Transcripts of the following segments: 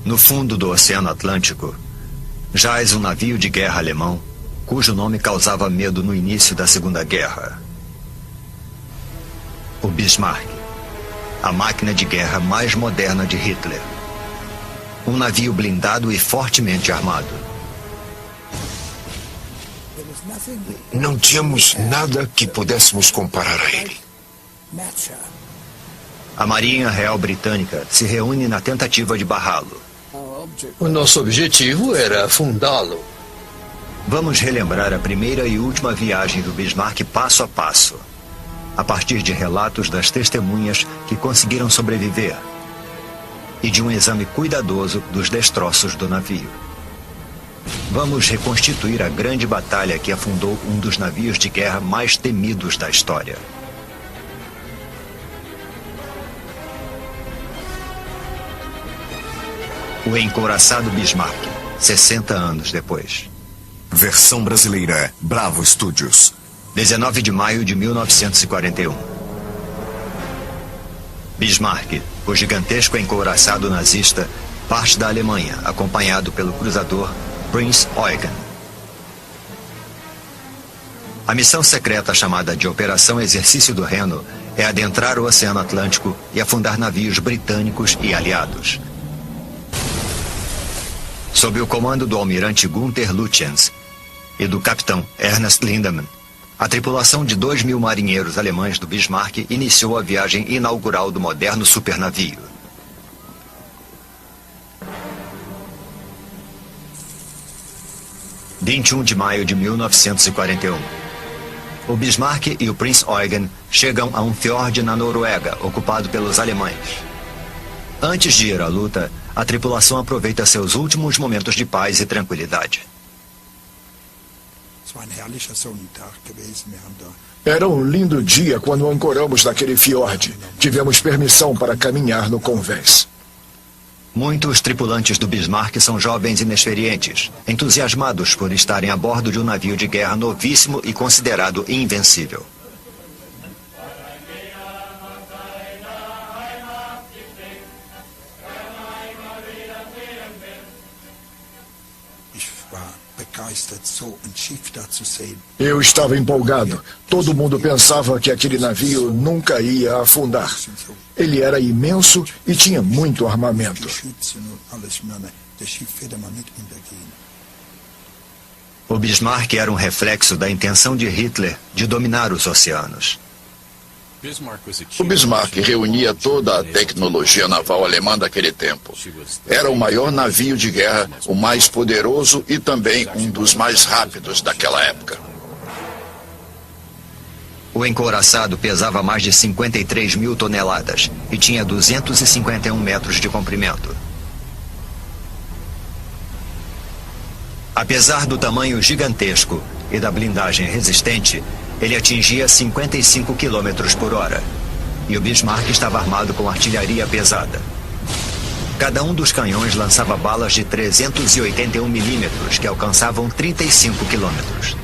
No fundo do Oceano Atlântico, jaz um navio de guerra alemão, cujo nome causava medo no início da Segunda Guerra. O Bismarck, a máquina de guerra mais moderna de Hitler. Um navio blindado e fortemente armado. Não tínhamos nada que pudéssemos comparar a ele. A Marinha Real Britânica se reúne na tentativa de barrá-lo. O nosso objetivo era afundá-lo. Vamos relembrar a primeira e última viagem do Bismarck passo a passo, a partir de relatos das testemunhas que conseguiram sobreviver e de um exame cuidadoso dos destroços do navio. Vamos reconstituir a grande batalha que afundou um dos navios de guerra mais temidos da história. O encouraçado Bismarck, 60 anos depois. Versão brasileira, Bravo Studios. 19 de maio de 1941. Bismarck, o gigantesco encouraçado nazista, parte da Alemanha, acompanhado pelo cruzador Prinz Eugen. A missão secreta chamada de Operação Exercício do Reno é adentrar o Oceano Atlântico e afundar navios britânicos e aliados. Sob o comando do almirante Gunther Lütjens e do capitão Ernst Lindemann, a tripulação de 2.000 marinheiros alemães do Bismarck iniciou a viagem inaugural do moderno supernavio. – 21 de maio de 1941. O Bismarck e o Prinz Eugen chegam a um fiord na Noruega, ocupado pelos alemães. Antes de ir à luta, a tripulação aproveita seus últimos momentos de paz e tranquilidade. Era um lindo dia quando ancoramos naquele fiord. Tivemos permissão para caminhar no convés. Muitos tripulantes do Bismarck são jovens inexperientes, entusiasmados por estarem a bordo de um navio de guerra novíssimo e considerado invencível. Eu estava empolgado. Todo mundo pensava que aquele navio nunca ia afundar. Ele era imenso e tinha muito armamento. O Bismarck era um reflexo da intenção de Hitler de dominar os oceanos. O Bismarck reunia toda a tecnologia naval alemã daquele tempo. Era o maior navio de guerra, o mais poderoso e também um dos mais rápidos daquela época. O encouraçado pesava mais de 53.000 toneladas e tinha 251 metros de comprimento. Apesar do tamanho gigantesco e da blindagem resistente, ele atingia 55 km por hora. E o Bismarck estava armado com artilharia pesada. Cada um dos canhões lançava balas de 381 milímetros, que alcançavam 35 quilômetros.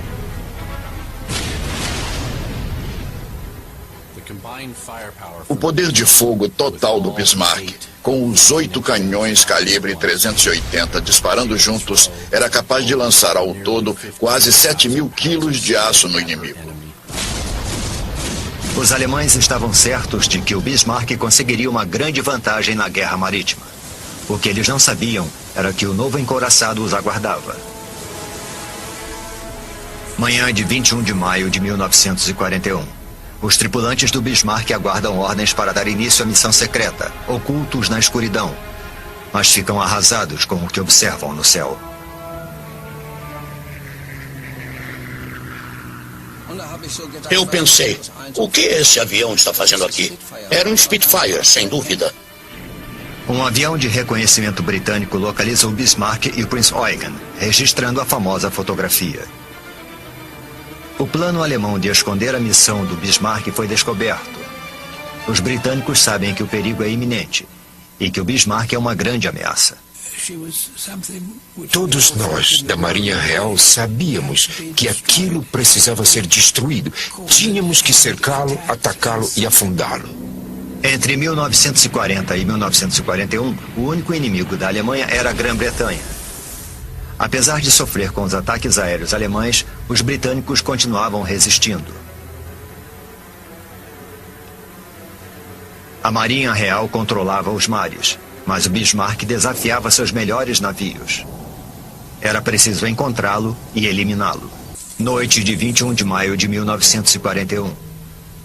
O poder de fogo total do Bismarck, com os 8 canhões calibre 380 disparando juntos, era capaz de lançar ao todo quase 7.000 quilos de aço no inimigo. Os alemães estavam certos de que o Bismarck conseguiria uma grande vantagem na guerra marítima. O que eles não sabiam era que o novo encouraçado os aguardava. Manhã de 21 de maio de 1941. Os tripulantes do Bismarck aguardam ordens para dar início à missão secreta, ocultos na escuridão, mas ficam arrasados com o que observam no céu. Eu pensei, o que esse avião está fazendo aqui? Era um Spitfire, sem dúvida. Um avião de reconhecimento britânico localiza o Bismarck e o Prinz Eugen, registrando a famosa fotografia. O plano alemão de esconder a missão do Bismarck foi descoberto. Os britânicos sabem que o perigo é iminente e que o Bismarck é uma grande ameaça. Todos nós, da Marinha Real, sabíamos que aquilo precisava ser destruído. Tínhamos que cercá-lo, atacá-lo e afundá-lo. Entre 1940 e 1941, o único inimigo da Alemanha era a Grã-Bretanha. Apesar de sofrer com os ataques aéreos alemães, os britânicos continuavam resistindo. A Marinha Real controlava os mares, mas o Bismarck desafiava seus melhores navios. Era preciso encontrá-lo e eliminá-lo. Noite de 21 de maio de 1941.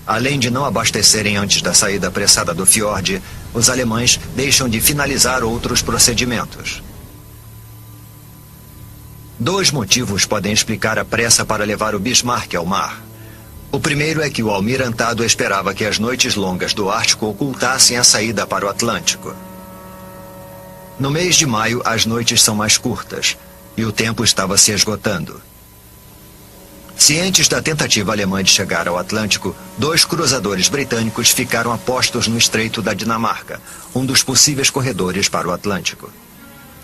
Além de não abastecerem antes da saída apressada do fiord, os alemães deixam de finalizar outros procedimentos. 2 motivos podem explicar a pressa para levar o Bismarck ao mar. O primeiro é que o almirantado esperava que as noites longas do Ártico ocultassem a saída para o Atlântico. No mês de maio, as noites são mais curtas e o tempo estava se esgotando. Cientes da tentativa alemã de chegar ao Atlântico, 2 cruzadores britânicos ficaram a postos no Estreito da Dinamarca, um dos possíveis corredores para o Atlântico.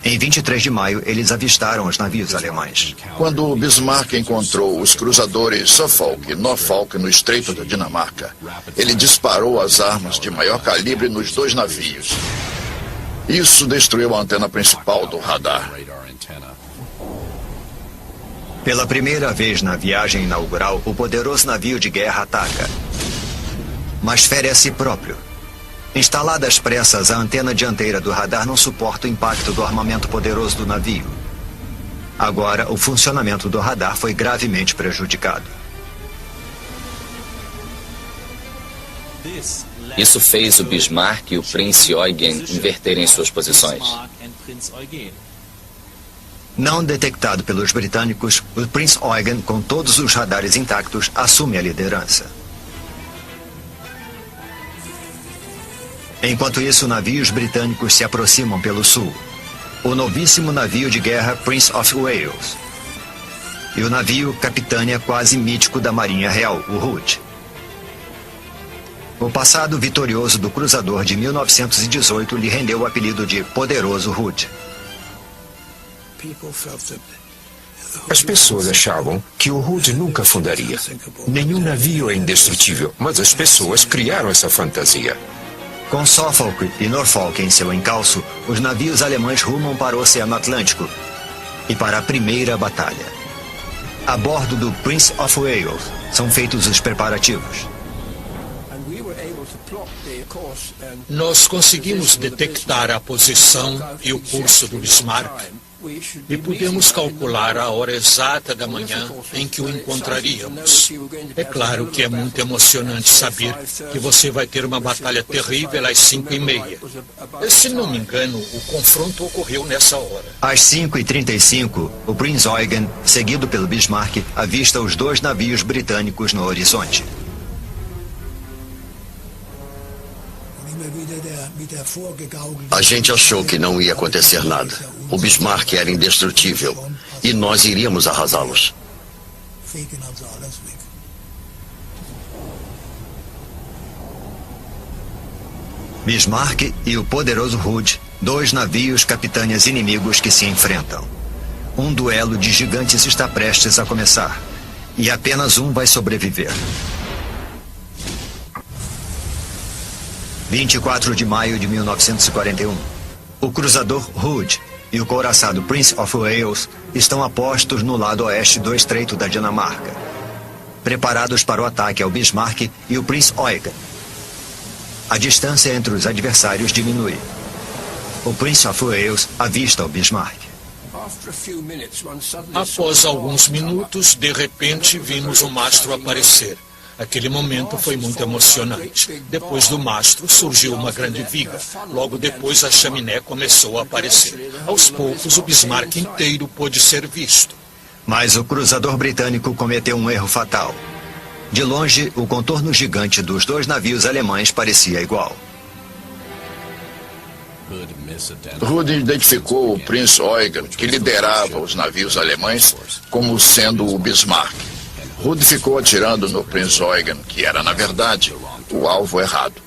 Em 23 de maio, eles avistaram os navios alemães. Quando o Bismarck encontrou os cruzadores Suffolk e Norfolk no Estreito da Dinamarca, ele disparou as armas de maior calibre nos 2 navios. Isso destruiu a antena principal do radar. Pela primeira vez na viagem inaugural, o poderoso navio de guerra ataca, mas fere a si próprio. Instalada às pressas, a antena dianteira do radar não suporta o impacto do armamento poderoso do navio. Agora, o funcionamento do radar foi gravemente prejudicado. Isso fez o Bismarck e o Prinz Eugen inverterem suas posições. Não detectado pelos britânicos, o Prinz Eugen, com todos os radares intactos, assume a liderança. Enquanto isso, navios britânicos se aproximam pelo sul. O novíssimo navio de guerra Prince of Wales e o navio Capitânia quase mítico da Marinha Real, o Hood. O passado vitorioso do cruzador de 1918 lhe rendeu o apelido de Poderoso Hood. As pessoas achavam que o Hood nunca afundaria. Nenhum navio é indestrutível, mas as pessoas criaram essa fantasia. Com Suffolk e Norfolk em seu encalço, os navios alemães rumam para o Oceano Atlântico e para a primeira batalha. A bordo do Prince of Wales são feitos os preparativos. Nós conseguimos detectar a posição e o curso do Bismarck e pudemos calcular a hora exata da manhã em que o encontraríamos. É claro que é muito emocionante saber que você vai ter uma batalha terrível às 5h30. Se não me engano, o confronto ocorreu nessa hora. Às 5h35, o Prinz Eugen, seguido pelo Bismarck, avista os 2 navios britânicos no horizonte. A gente achou que não ia acontecer nada. O Bismarck era indestrutível e nós iríamos arrasá-los. Bismarck e o poderoso Hood, 2 navios capitânias inimigos que se enfrentam. Um duelo de gigantes está prestes a começar e apenas um vai sobreviver. 24 de maio de 1941. O cruzador Hood e o couraçado Prince of Wales estão a postos no lado oeste do Estreito da Dinamarca, preparados para o ataque ao Bismarck e o Prinz Eugen. A distância entre os adversários diminui. O Prince of Wales avista o Bismarck. Após alguns minutos, de repente, vimos o mastro aparecer. Aquele momento foi muito emocionante. Depois do mastro surgiu uma grande viga. Logo depois a chaminé começou a aparecer. Aos poucos o Bismarck inteiro pôde ser visto. Mas o cruzador britânico cometeu um erro fatal. De longe, o contorno gigante dos 2 navios alemães parecia igual. Hood identificou o Prinz Eugen, que liderava os navios alemães, como sendo o Bismarck. Hood ficou atirando no Prinz Eugen, que era, na verdade, o alvo errado.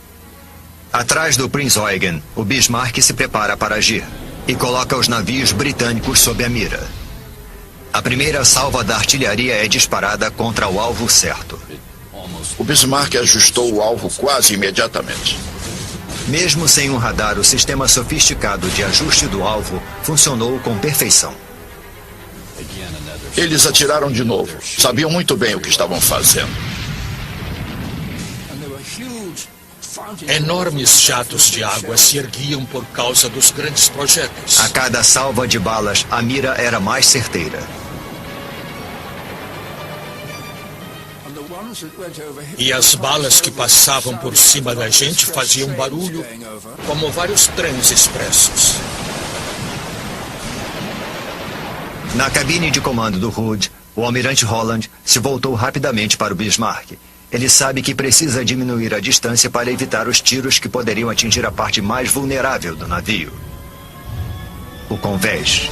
Atrás do Prinz Eugen, o Bismarck se prepara para agir e coloca os navios britânicos sob a mira. A primeira salva da artilharia é disparada contra o alvo certo. O Bismarck ajustou o alvo quase imediatamente. Mesmo sem um radar, o sistema sofisticado de ajuste do alvo funcionou com perfeição. Eles atiraram de novo. Sabiam muito bem o que estavam fazendo. Enormes jatos de água se erguiam por causa dos grandes projéteis. A cada salva de balas, a mira era mais certeira. E as balas que passavam por cima da gente faziam barulho, como vários trens expressos. Na cabine de comando do Hood, o almirante Holland se voltou rapidamente para o Bismarck. Ele sabe que precisa diminuir a distância para evitar os tiros que poderiam atingir a parte mais vulnerável do navio. O convés.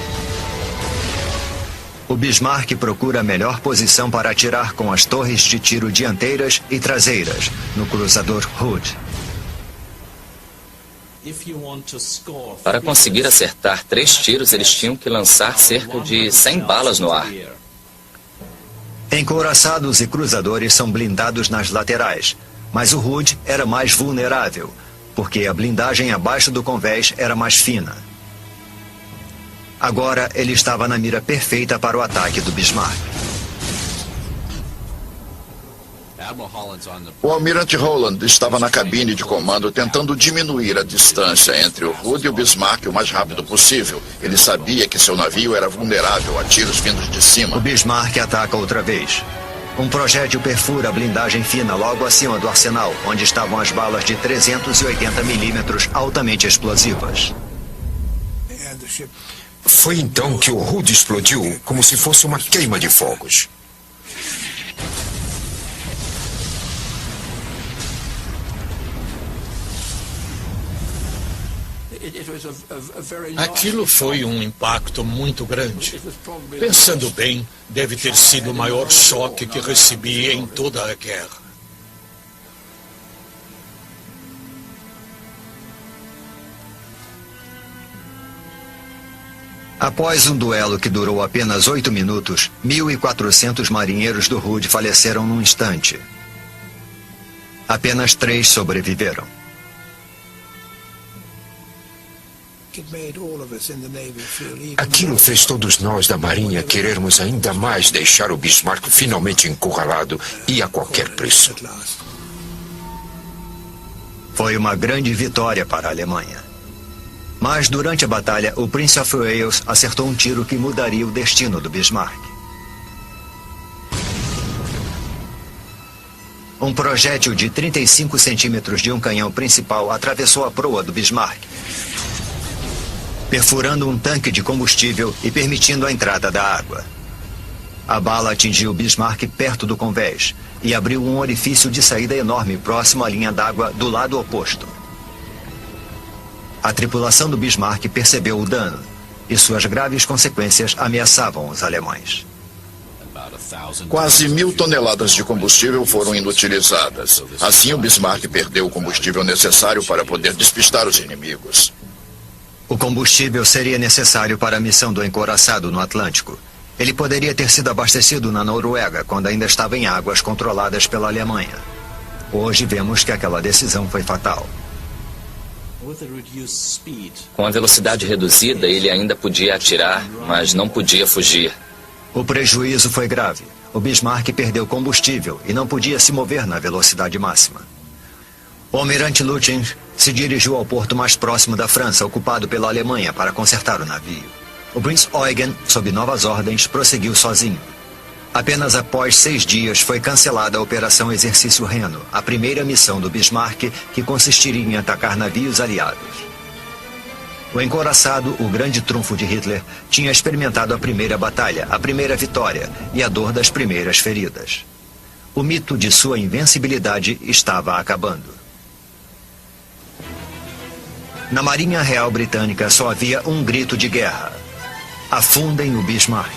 O Bismarck procura a melhor posição para atirar com as torres de tiro dianteiras e traseiras no cruzador Hood. Para conseguir acertar 3 tiros, eles tinham que lançar cerca de 100 balas no ar. Encouraçados e cruzadores são blindados nas laterais, mas o Hood era mais vulnerável, porque a blindagem abaixo do convés era mais fina. Agora ele estava na mira perfeita para o ataque do Bismarck. O almirante Holland estava na cabine de comando tentando diminuir a distância entre o Hood e o Bismarck o mais rápido possível. Ele sabia que seu navio era vulnerável a tiros vindos de cima. O Bismarck ataca outra vez. Um projétil perfura a blindagem fina logo acima do arsenal, onde estavam as balas de 380 milímetros altamente explosivas. Foi então que o Hood explodiu como se fosse uma queima de fogos. Aquilo foi um impacto muito grande. Pensando bem, deve ter sido o maior choque que recebi em toda a guerra. Após um duelo que durou apenas 8 minutos, 1.400 marinheiros do Hood faleceram num instante. Apenas 3 sobreviveram. Aquilo fez todos nós da Marinha querermos ainda mais deixar o Bismarck finalmente encurralado e a qualquer preço. Foi uma grande vitória para a Alemanha. Mas durante a batalha, o Prince of Wales acertou um tiro que mudaria o destino do Bismarck. Um projétil de 35 centímetros de um canhão principal atravessou a proa do Bismarck, perfurando um tanque de combustível e permitindo a entrada da água. A bala atingiu o Bismarck perto do convés e abriu um orifício de saída enorme próximo à linha d'água do lado oposto. A tripulação do Bismarck percebeu o dano e suas graves consequências ameaçavam os alemães. Quase 1.000 toneladas de combustível foram inutilizadas. Assim, o Bismarck perdeu o combustível necessário para poder despistar os inimigos. O combustível seria necessário para a missão do encouraçado no Atlântico. Ele poderia ter sido abastecido na Noruega quando ainda estava em águas controladas pela Alemanha. Hoje vemos que aquela decisão foi fatal. Com a velocidade reduzida, ele ainda podia atirar, mas não podia fugir. O prejuízo foi grave. O Bismarck perdeu combustível e não podia se mover na velocidade máxima. O almirante Lutyens se dirigiu ao porto mais próximo da França, ocupado pela Alemanha, para consertar o navio. O Prinz Eugen, sob novas ordens, prosseguiu sozinho. Apenas após 6 dias foi cancelada a Operação Exercício Reno, a primeira missão do Bismarck, que consistiria em atacar navios aliados. O encouraçado, o grande trunfo de Hitler, tinha experimentado a primeira batalha, a primeira vitória e a dor das primeiras feridas. O mito de sua invencibilidade estava acabando. Na Marinha Real Britânica só havia um grito de guerra: afundem o Bismarck.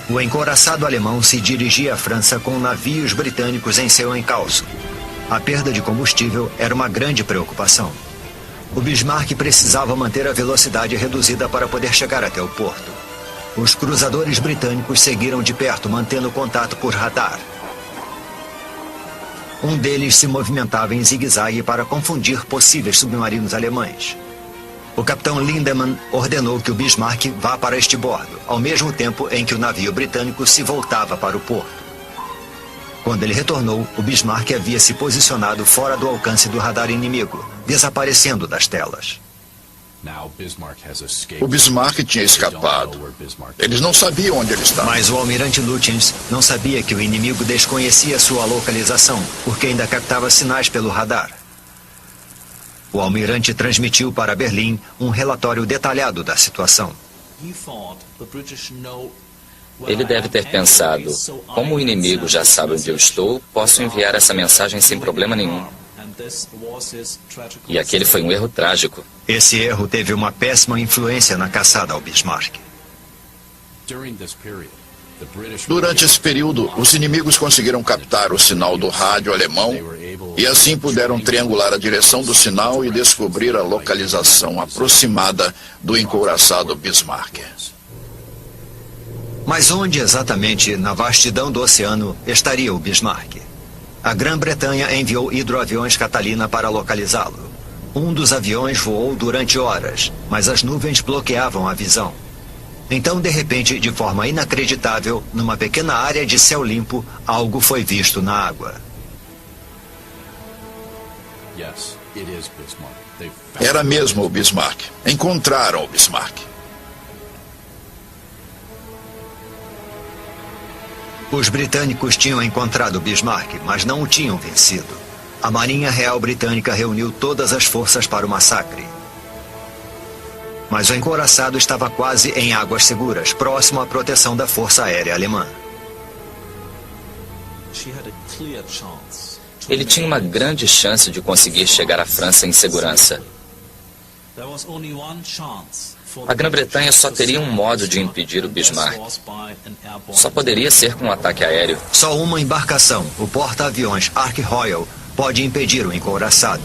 O encouraçado alemão se dirigia à França com navios britânicos em seu encalço. A perda de combustível era uma grande preocupação. O Bismarck precisava manter a velocidade reduzida para poder chegar até o porto. Os cruzadores britânicos seguiram de perto, mantendo contato por radar. Um deles se movimentava em zigue-zague para confundir possíveis submarinos alemães. O capitão Lindemann ordenou que o Bismarck vá para estibordo, ao mesmo tempo em que o navio britânico se voltava para o porto. Quando ele retornou, o Bismarck havia se posicionado fora do alcance do radar inimigo, desaparecendo das telas. O Bismarck tinha escapado. Eles não sabiam onde ele estava. Mas o almirante Lütjens não sabia que o inimigo desconhecia sua localização, porque ainda captava sinais pelo radar. O almirante transmitiu para Berlim um relatório detalhado da situação. Ele deve ter pensado, como o inimigo já sabe onde eu estou, posso enviar essa mensagem sem problema nenhum. E aquele foi um erro trágico. Esse erro teve uma péssima influência na caçada ao Bismarck. Durante esse período, os inimigos conseguiram captar o sinal do rádio alemão e assim puderam triangular a direção do sinal e descobrir a localização aproximada do encouraçado Bismarck. Mas onde exatamente na vastidão do oceano estaria o Bismarck? A Grã-Bretanha enviou hidroaviões Catalina para localizá-lo. Um dos aviões voou durante horas, mas as nuvens bloqueavam a visão. Então, de repente, de forma inacreditável, numa pequena área de céu limpo, algo foi visto na água. Era mesmo o Bismarck. Encontraram o Bismarck. Os britânicos tinham encontrado Bismarck, mas não o tinham vencido. A Marinha Real Britânica reuniu todas as forças para o massacre. Mas o encouraçado estava quase em águas seguras, próximo à proteção da Força Aérea Alemã. Ele tinha uma grande chance de conseguir chegar à França em segurança. A Grã-Bretanha só teria um modo de impedir o Bismarck. Só poderia ser com um ataque aéreo. Só uma embarcação, o porta-aviões Ark Royal, pode impedir o encouraçado.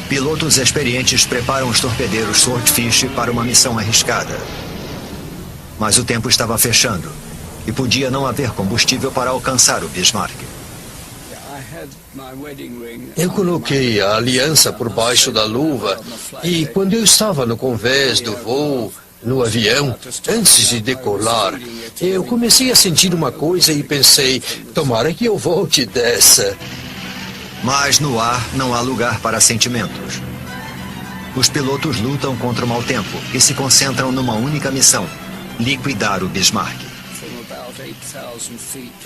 Pilotos experientes preparam os torpedeiros Swordfish para uma missão arriscada. Mas o tempo estava fechando e podia não haver combustível para alcançar o Bismarck. Eu coloquei a aliança por baixo da luva e quando eu estava no convés do voo, no avião, antes de decolar, eu comecei a sentir uma coisa e pensei, tomara que eu volte dessa. Mas no ar não há lugar para sentimentos. Os pilotos lutam contra o mau tempo e se concentram numa única missão: liquidar o Bismarck.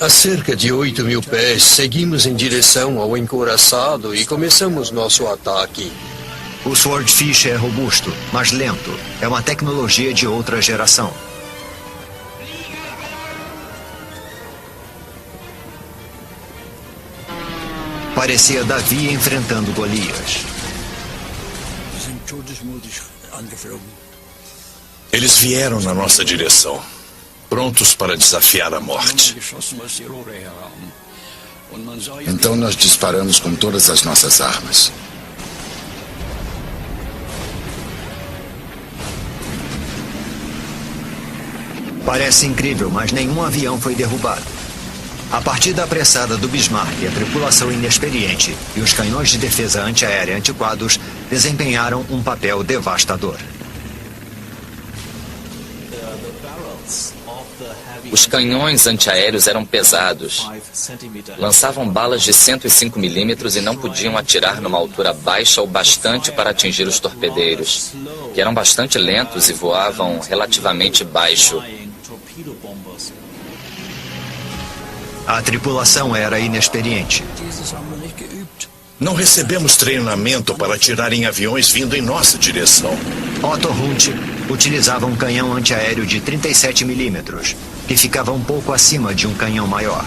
A cerca de 8.000 pés, seguimos em direção ao encouraçado e começamos nosso ataque. O Swordfish é robusto, mas lento. É uma tecnologia de outra geração. Parecia Davi enfrentando Golias. Eles vieram na nossa direção, prontos para desafiar a morte. Então nós disparamos com todas as nossas armas. Parece incrível, mas nenhum avião foi derrubado. A partida apressada do Bismarck, a tripulação inexperiente e os canhões de defesa antiaérea antiquados desempenharam um papel devastador. Os canhões antiaéreos eram pesados. Lançavam balas de 105 milímetros e não podiam atirar numa altura baixa o bastante para atingir os torpedeiros, que eram bastante lentos e voavam relativamente baixo. A tripulação era inexperiente. Não recebemos treinamento para atirar em aviões vindo em nossa direção. Otto Hunt utilizava um canhão antiaéreo de 37 milímetros, que ficava um pouco acima de um canhão maior.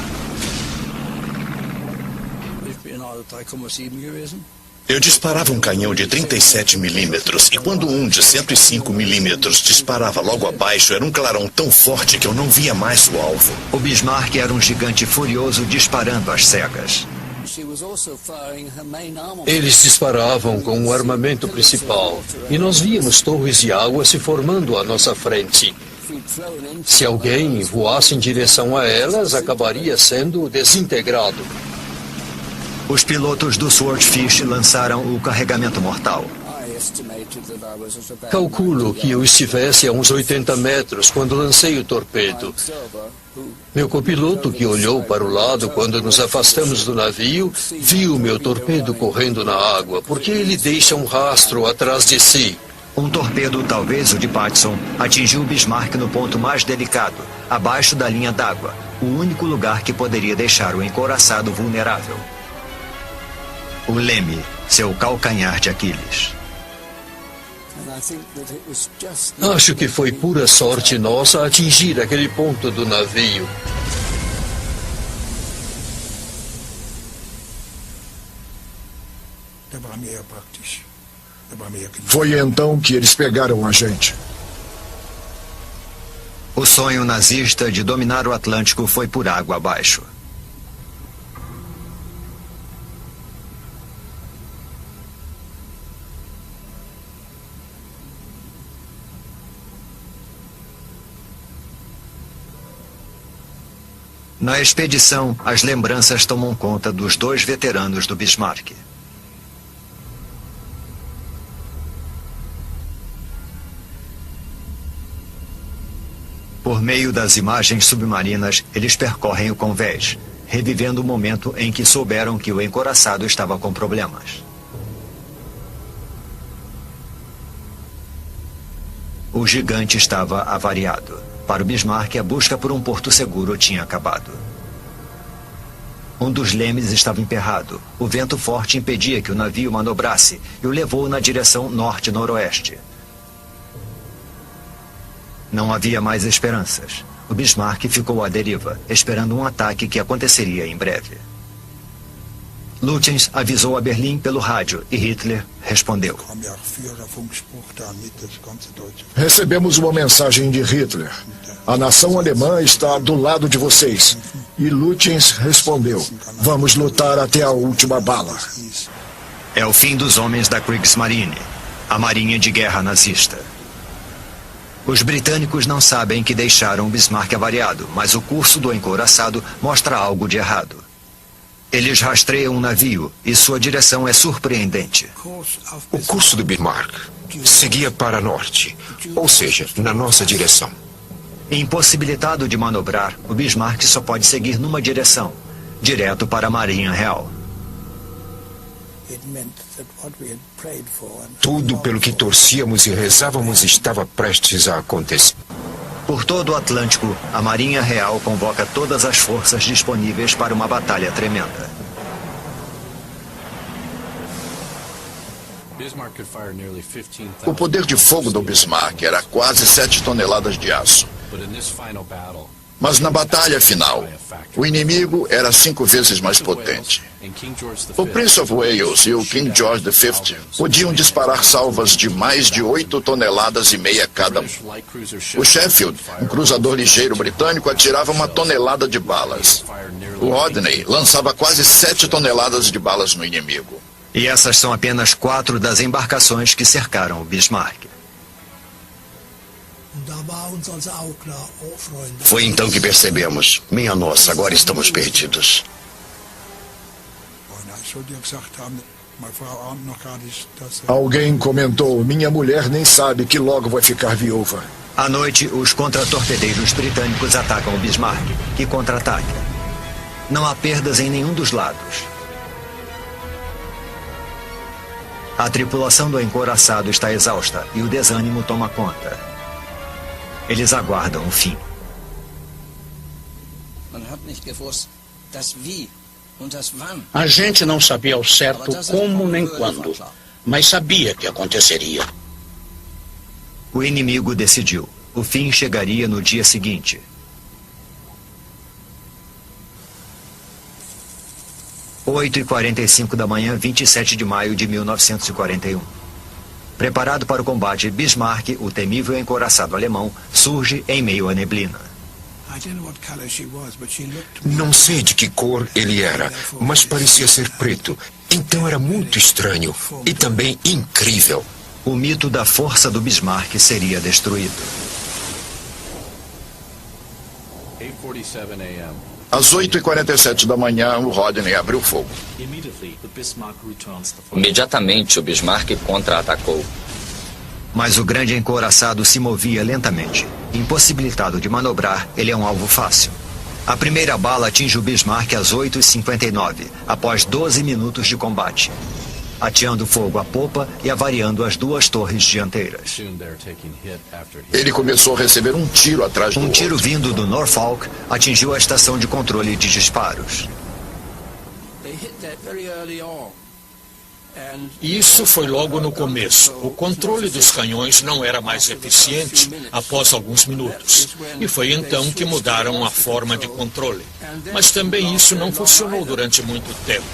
Eu disparava um canhão de 37 milímetros e quando um de 105 milímetros disparava logo abaixo, era um clarão tão forte que eu não via mais o alvo. O Bismarck era um gigante furioso disparando às cegas. Eles disparavam com o armamento principal e nós víamos torres de água se formando à nossa frente. Se alguém voasse em direção a elas, acabaria sendo desintegrado. Os pilotos do Swordfish lançaram o carregamento mortal. Calculo que eu estivesse a uns 80 metros quando lancei o torpedo. Meu copiloto, que olhou para o lado quando nos afastamos do navio, viu meu torpedo correndo na água, porque ele deixa um rastro atrás de si. Um torpedo, talvez o de Patterson, atingiu o Bismarck no ponto mais delicado, abaixo da linha d'água, o único lugar que poderia deixar o encouraçado vulnerável. O leme, seu calcanhar de Aquiles. Acho que foi pura sorte nossa atingir aquele ponto do navio. Foi então que eles pegaram a gente. O sonho nazista de dominar o Atlântico foi por água abaixo. Na expedição, as lembranças tomam conta dos 2 veteranos do Bismarck. Por meio das imagens submarinas, eles percorrem o convés, revivendo o momento em que souberam que o encouraçado estava com problemas. O gigante estava avariado. Para o Bismarck, a busca por um porto seguro tinha acabado. Um dos lemes estava emperrado. O vento forte impedia que o navio manobrasse e o levou na direção norte-noroeste. Não havia mais esperanças. O Bismarck ficou à deriva, esperando um ataque que aconteceria em breve. Lutyens avisou a Berlim pelo rádio e Hitler respondeu. Recebemos uma mensagem de Hitler. A nação alemã está do lado de vocês. E Lutyens respondeu. Vamos lutar até a última bala. É o fim dos homens da Kriegsmarine, a marinha de guerra nazista. Os britânicos não sabem que deixaram o Bismarck avariado, mas o curso do encouraçado mostra algo de errado. Eles rastreiam um navio e sua direção é surpreendente. O curso do Bismarck seguia para norte, ou seja, na nossa direção. Impossibilitado de manobrar, o Bismarck só pode seguir numa direção, direto para a Marinha Real. Tudo pelo que torcíamos e rezávamos estava prestes a acontecer. Por todo o Atlântico, a Marinha Real convoca todas as forças disponíveis para uma batalha tremenda. O poder de fogo do Bismarck era quase 7 toneladas de aço. Mas na batalha final, o inimigo era 5 vezes mais potente. O Prince of Wales e o King George V podiam disparar salvas de mais de 8,5 toneladas cada um. O Sheffield, um cruzador ligeiro britânico, atirava 1 tonelada de balas. O Rodney lançava quase 7 toneladas de balas no inimigo. E essas são apenas 4 das embarcações que cercaram o Bismarck. Foi então que percebemos. Minha nossa, agora estamos perdidos. Alguém comentou, minha mulher nem sabe que logo vai ficar viúva. À noite, os contratorpedeiros britânicos atacam o Bismarck, que contra-ataca. Não há perdas em nenhum dos lados. A tripulação do encouraçado está exausta e o desânimo toma conta. Eles aguardam o fim. A gente não sabia ao certo como nem quando, mas sabia que aconteceria. O inimigo decidiu. O fim chegaria no dia seguinte. Às 8h45 da manhã, 27 de maio de 1941. Preparado para o combate, Bismarck, o temível encouraçado alemão, surge em meio à neblina. Não sei de que cor ele era, mas parecia ser preto. Então era muito estranho e também incrível. O mito da força do Bismarck seria destruído. Às 8h47 da manhã, o Rodney abriu fogo. Imediatamente, o Bismarck contra-atacou. Mas o grande encouraçado se movia lentamente. Impossibilitado de manobrar, ele é um alvo fácil. A primeira bala atinge o Bismarck às 8h59, após 12 minutos de combate, ateando fogo à popa e avariando as duas torres dianteiras. Ele começou a receber um tiro atrás do outro. Um tiro vindo do Norfolk atingiu a estação de controle de disparos. Isso foi logo no começo. O controle dos canhões não era mais eficiente após alguns minutos. E foi então que mudaram a forma de controle. Mas também isso não funcionou durante muito tempo.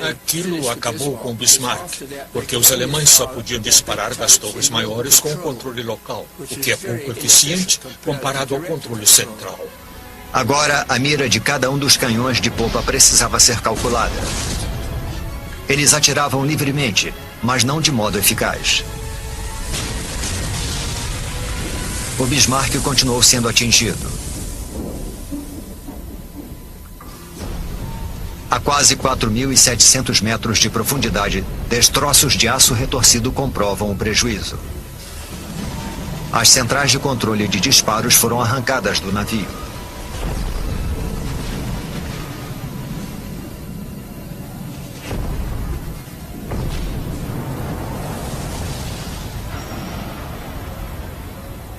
Aquilo acabou com o Bismarck, porque os alemães só podiam disparar das torres maiores com o controle local, o que é pouco eficiente comparado ao controle central. Agora, a mira de cada um dos canhões de popa precisava ser calculada. Eles atiravam livremente, mas não de modo eficaz. O Bismarck continuou sendo atingido. A quase 4.700 metros de profundidade, destroços de aço retorcido comprovam o prejuízo. As centrais de controle de disparos foram arrancadas do navio.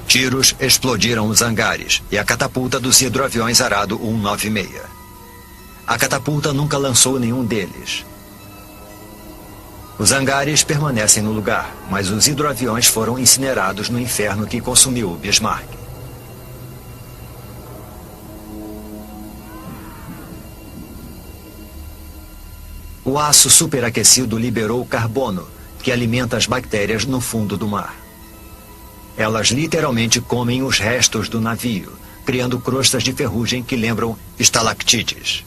Tiros explodiram os hangares e a catapulta dos hidroaviões Arado 196. A catapulta nunca lançou nenhum deles. Os hangares permanecem no lugar, mas os hidroaviões foram incinerados no inferno que consumiu o Bismarck. O aço superaquecido liberou carbono, que alimenta as bactérias no fundo do mar. Elas literalmente comem os restos do navio, criando crostas de ferrugem que lembram estalactites.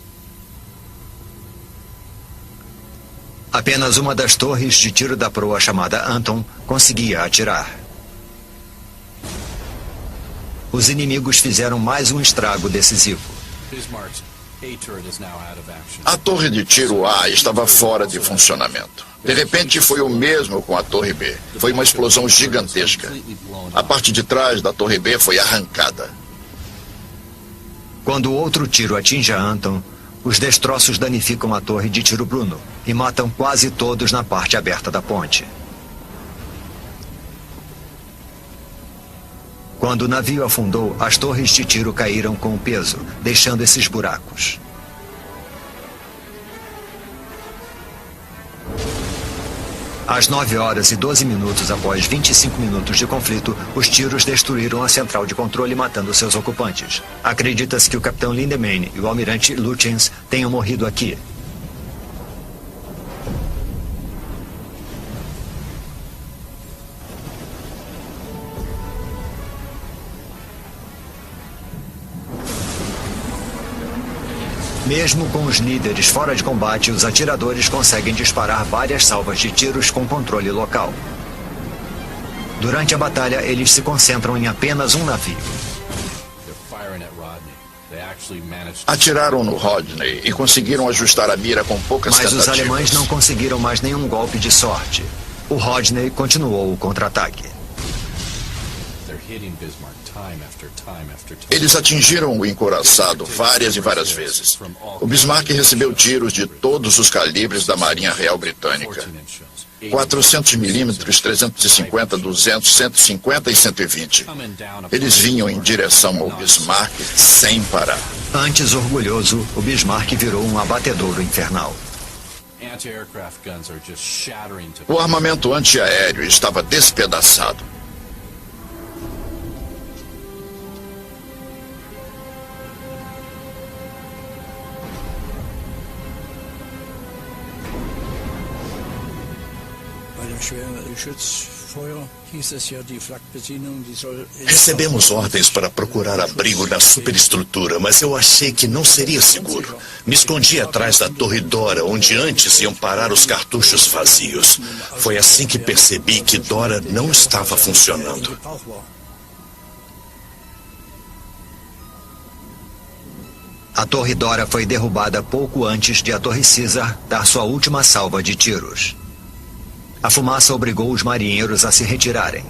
Apenas uma das torres de tiro da proa, chamada Anton, conseguia atirar. Os inimigos fizeram mais um estrago decisivo. A torre de tiro A estava fora de funcionamento. De repente foi o mesmo com a torre B. Foi uma explosão gigantesca. A parte de trás da torre B foi arrancada. Quando outro tiro atinge a Anton, os destroços danificam a torre de tiro Bruno e matam quase todos na parte aberta da ponte. Quando o navio afundou, as torres de tiro caíram com o peso, deixando esses buracos. Às 9h12 após 25 minutos de conflito, os tiros destruíram a central de controle, matando seus ocupantes. Acredita-se que o capitão Lindemann e o almirante Lutyens tenham morrido aqui. Mesmo com os líderes fora de combate, os atiradores conseguem disparar várias salvas de tiros com controle local. Durante a batalha, eles se concentram em apenas um navio. Atiraram no Rodney e conseguiram ajustar a mira com poucas tentativas. Mas os alemães não conseguiram mais nenhum golpe de sorte. O Rodney continuou o contra-ataque. Eles atingiram o encouraçado várias e várias vezes. O Bismarck recebeu tiros de todos os calibres da Marinha Real Britânica. 400 milímetros, 350, 200, 150 e 120. Eles vinham em direção ao Bismarck sem parar. Antes orgulhoso, o Bismarck virou um abatedouro infernal. O armamento antiaéreo estava despedaçado. Recebemos ordens para procurar abrigo na superestrutura, mas eu achei que não seria seguro. Me escondi atrás da Torre Dora, onde antes iam parar os cartuchos vazios. Foi assim que percebi que Dora não estava funcionando. A Torre Dora foi derrubada pouco antes de a Torre Caesar dar sua última salva de tiros. A fumaça obrigou os marinheiros a se retirarem.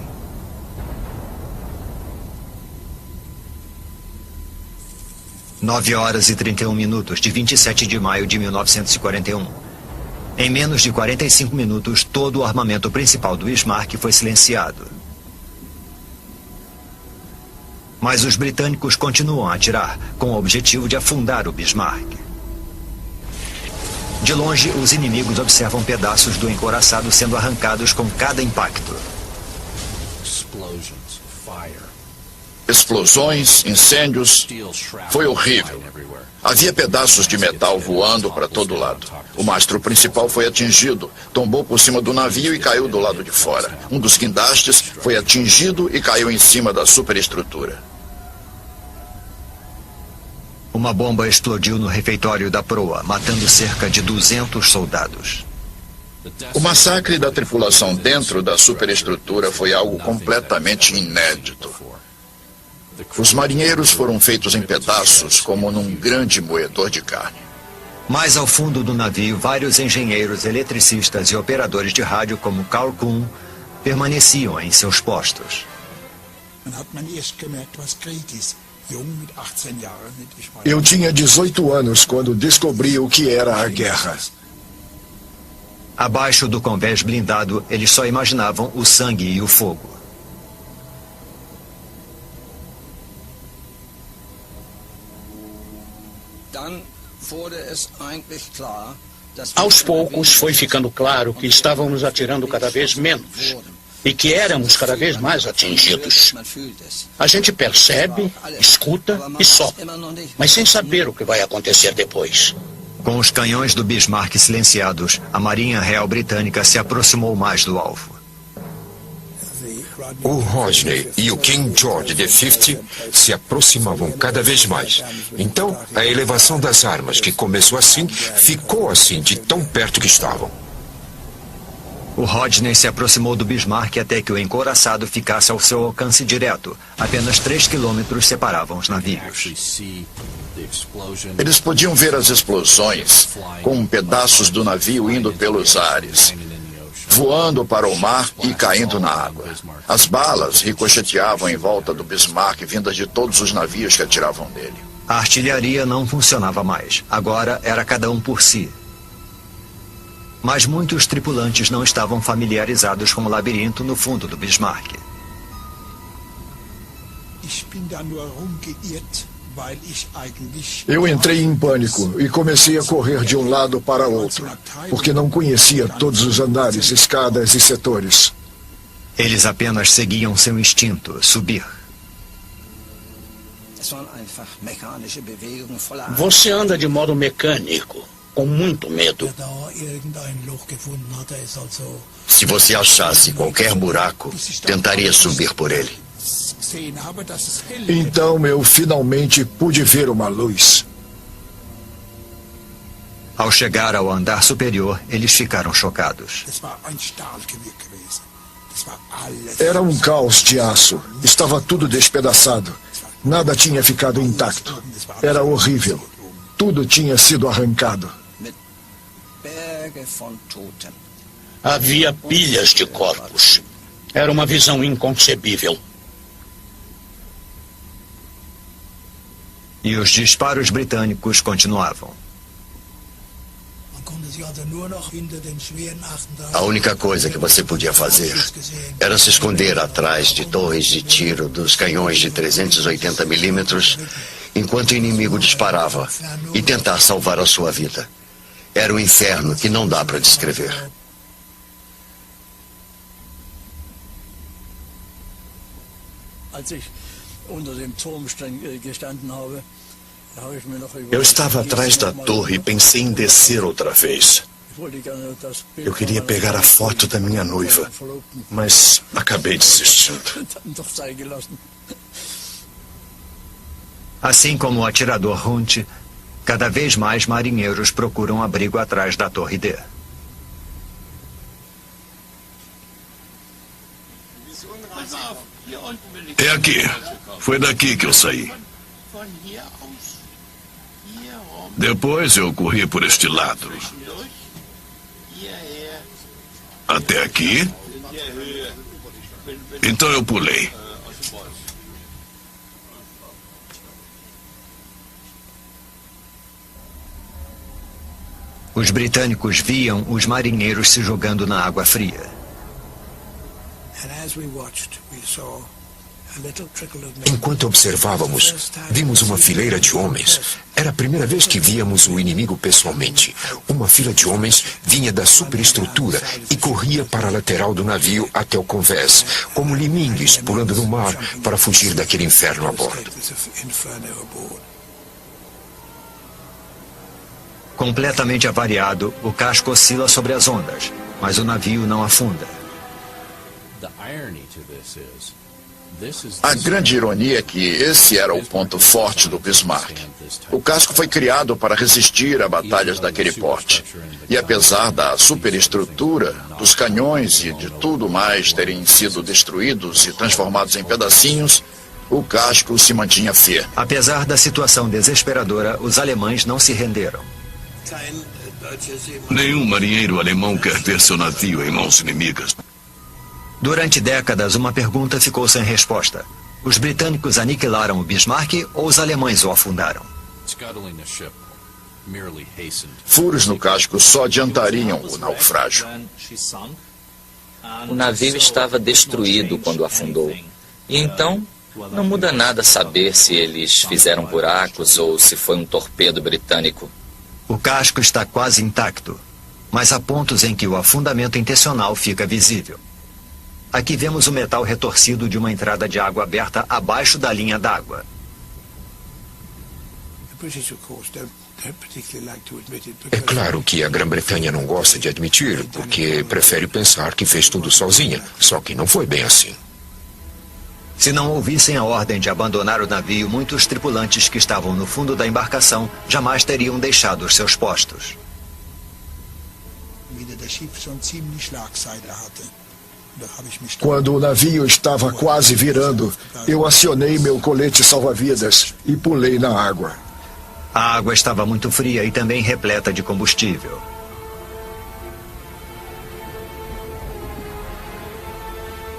(9h31) de 27 de maio de 1941. Em menos de 45 minutos, todo o armamento principal do Bismarck foi silenciado. Mas os britânicos continuam a atirar, com o objetivo de afundar o Bismarck. De longe, os inimigos observam pedaços do encouraçado sendo arrancados com cada impacto. Explosões, incêndios. Foi horrível. Havia pedaços de metal voando para todo lado. O mastro principal foi atingido, tombou por cima do navio e caiu do lado de fora. Um dos guindastes foi atingido e caiu em cima da superestrutura. Uma bomba explodiu no refeitório da proa, matando cerca de 200 soldados. O massacre da tripulação dentro da superestrutura foi algo completamente inédito. Os marinheiros foram feitos em pedaços, como num grande moedor de carne. Mais ao fundo do navio, vários engenheiros, eletricistas e operadores de rádio, como Carl Kuhn, permaneciam em seus postos. Eu tinha 18 anos quando descobri o que era a guerra. Abaixo do convés blindado, eles só imaginavam o sangue e o fogo. Aos poucos foi ficando claro que estávamos atirando cada vez menos e que éramos cada vez mais atingidos. A gente percebe, escuta e sopra, mas sem saber o que vai acontecer depois. Com os canhões do Bismarck silenciados, a Marinha Real Britânica se aproximou mais do alvo. O Rodney e o King George V se aproximavam cada vez mais. Então, a elevação das armas, que começou assim, ficou assim de tão perto que estavam. O Rodney se aproximou do Bismarck até que o encouraçado ficasse ao seu alcance direto. Apenas 3 quilômetros separavam os navios. Eles podiam ver as explosões, com pedaços do navio indo pelos ares, voando para o mar e caindo na água. As balas ricocheteavam em volta do Bismarck, vindas de todos os navios que atiravam nele. A artilharia não funcionava mais. Agora era cada um por si. Mas muitos tripulantes não estavam familiarizados com o labirinto no fundo do Bismarck. Eu entrei em pânico e comecei a correr de um lado para outro, porque não conhecia todos os andares, escadas e setores. Eles apenas seguiam seu instinto, subir. Você anda de modo mecânico, com muito medo. Se você achasse qualquer buraco, tentaria subir por ele. Então eu finalmente pude ver uma luz. Ao chegar ao andar superior, eles ficaram chocados. Era um caos de aço. Estava tudo despedaçado. Nada tinha ficado intacto. Era horrível. Tudo tinha sido arrancado. Havia pilhas de corpos. Era uma visão inconcebível. E os disparos britânicos continuavam. A única coisa que você podia fazer era se esconder atrás de torres de tiro dos canhões de 380 milímetros enquanto o inimigo disparava e tentar salvar a sua vida. Era um inferno que não dá para descrever. Eu estava atrás da torre e pensei em descer outra vez. Eu queria pegar a foto da minha noiva, mas acabei desistindo. Assim como o atirador Hunt, cada vez mais marinheiros procuram abrigo atrás da Torre D. É aqui. Foi daqui que eu saí. Depois eu corri por este lado. Até aqui. Então eu pulei. Os britânicos viam os marinheiros se jogando na água fria. Enquanto observávamos, vimos uma fileira de homens. Era a primeira vez que víamos o inimigo pessoalmente. Uma fila de homens vinha da superestrutura e corria para a lateral do navio até o convés, como limingues pulando no mar para fugir daquele inferno a bordo. Completamente avariado, o casco oscila sobre as ondas, mas o navio não afunda. A grande ironia é que esse era o ponto forte do Bismarck. O casco foi criado para resistir a batalhas daquele porte. E apesar da superestrutura, dos canhões e de tudo mais terem sido destruídos e transformados em pedacinhos, o casco se mantinha firme. Apesar da situação desesperadora, os alemães não se renderam. Nenhum marinheiro alemão quer ter seu navio em mãos inimigas. Durante décadas, uma pergunta ficou sem resposta. Os britânicos aniquilaram o Bismarck ou os alemães o afundaram? Furos no casco só adiantariam o naufrágio. O navio estava destruído quando afundou. E então, não muda nada saber se eles fizeram buracos ou se foi um torpedo britânico. O casco está quase intacto, mas há pontos em que o afundamento intencional fica visível. Aqui vemos o metal retorcido de uma entrada de água aberta abaixo da linha d'água. É claro que a Grã-Bretanha não gosta de admitir, porque prefere pensar que fez tudo sozinha, só que não foi bem assim. Se não ouvissem a ordem de abandonar o navio, muitos tripulantes que estavam no fundo da embarcação jamais teriam deixado os seus postos. Quando o navio estava quase virando, eu acionei meu colete salva-vidas e pulei na água. A água estava muito fria e também repleta de combustível.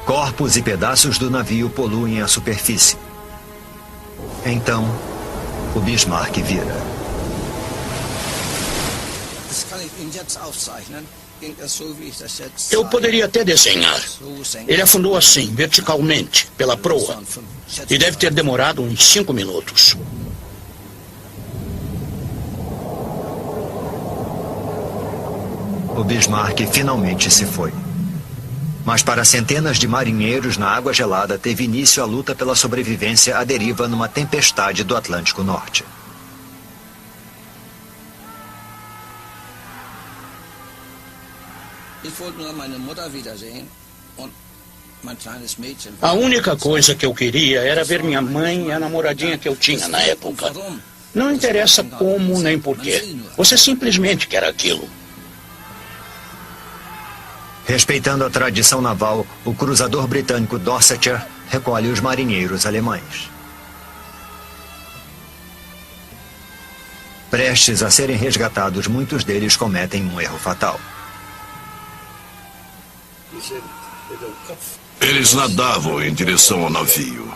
Corpos e pedaços do navio poluem a superfície. Então, o Bismarck vira. Eu poderia até desenhar. Ele afundou assim, verticalmente, pela proa. E deve ter demorado uns 5 minutos. O Bismarck finalmente se foi. Mas para centenas de marinheiros na água gelada teve início a luta pela sobrevivência à deriva numa tempestade do Atlântico Norte. A única coisa que eu queria era ver minha mãe e a namoradinha que eu tinha na época. Não interessa como nem porquê. Você simplesmente quer aquilo. Respeitando a tradição naval, o cruzador britânico Dorsetshire recolhe os marinheiros alemães. Prestes a serem resgatados, muitos deles cometem um erro fatal. Eles nadavam em direção ao navio.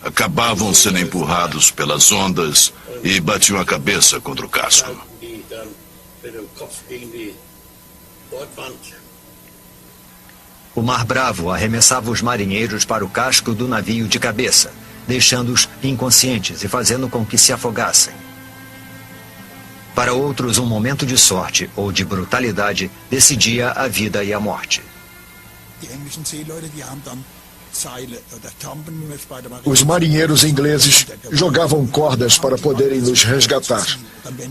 Acabavam sendo empurrados pelas ondas e batiam a cabeça contra o casco. O Mar Bravo arremessava os marinheiros para o casco do navio de cabeça, deixando-os inconscientes e fazendo com que se afogassem. Para outros, um momento de sorte ou de brutalidade decidia a vida e a morte. Os marinheiros ingleses jogavam cordas para poderem nos resgatar.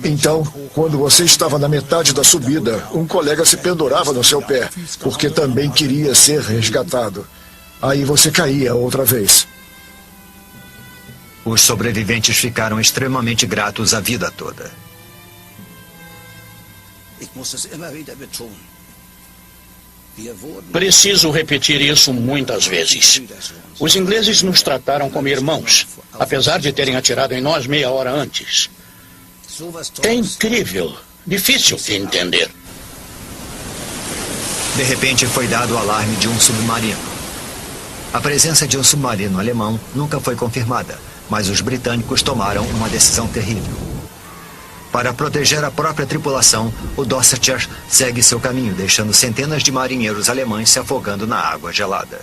Então, quando você estava na metade da subida, um colega se pendurava no seu pé, porque também queria ser resgatado. Aí você caía outra vez. Os sobreviventes ficaram extremamente gratos a vida toda. Preciso repetir isso muitas vezes. Os ingleses nos trataram como irmãos, apesar de terem atirado em nós meia hora antes. É incrível. Difícil de entender. De repente foi dado o alarme de um submarino. A presença de um submarino alemão nunca foi confirmada, mas os britânicos tomaram uma decisão terrível. Para proteger a própria tripulação, o Dorsetshire segue seu caminho, deixando centenas de marinheiros alemães se afogando na água gelada.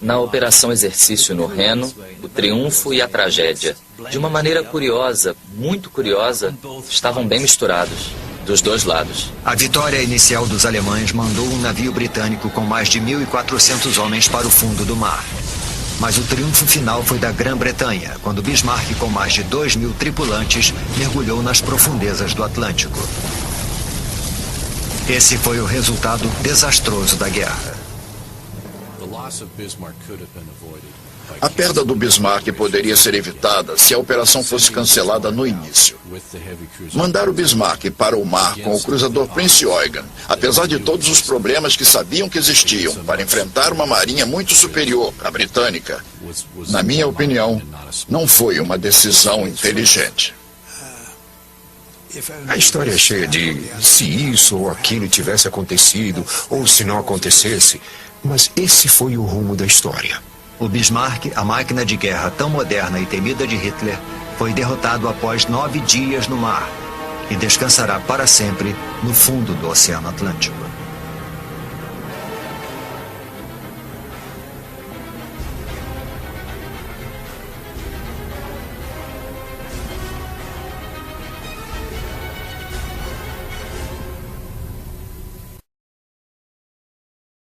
Na Operação Exercício no Reno, o triunfo e a tragédia, de uma maneira curiosa, muito curiosa, estavam bem misturados, dos dois lados. A vitória inicial dos alemães mandou um navio britânico com mais de 1.400 homens para o fundo do mar. Mas o triunfo final foi da Grã-Bretanha, quando Bismarck, com mais de 2.000 tripulantes, mergulhou nas profundezas do Atlântico. Esse foi o resultado desastroso da guerra. A perda do Bismarck poderia ser evitada se a operação fosse cancelada no início. Mandar o Bismarck para o mar com o cruzador Prince Eugen, apesar de todos os problemas que sabiam que existiam, para enfrentar uma marinha muito superior à britânica, na minha opinião, não foi uma decisão inteligente. A história é cheia de se isso ou aquilo tivesse acontecido, ou se não acontecesse, mas esse foi o rumo da história. O Bismarck, a máquina de guerra tão moderna e temida de Hitler, foi derrotado após 9 dias no mar e descansará para sempre no fundo do Oceano Atlântico.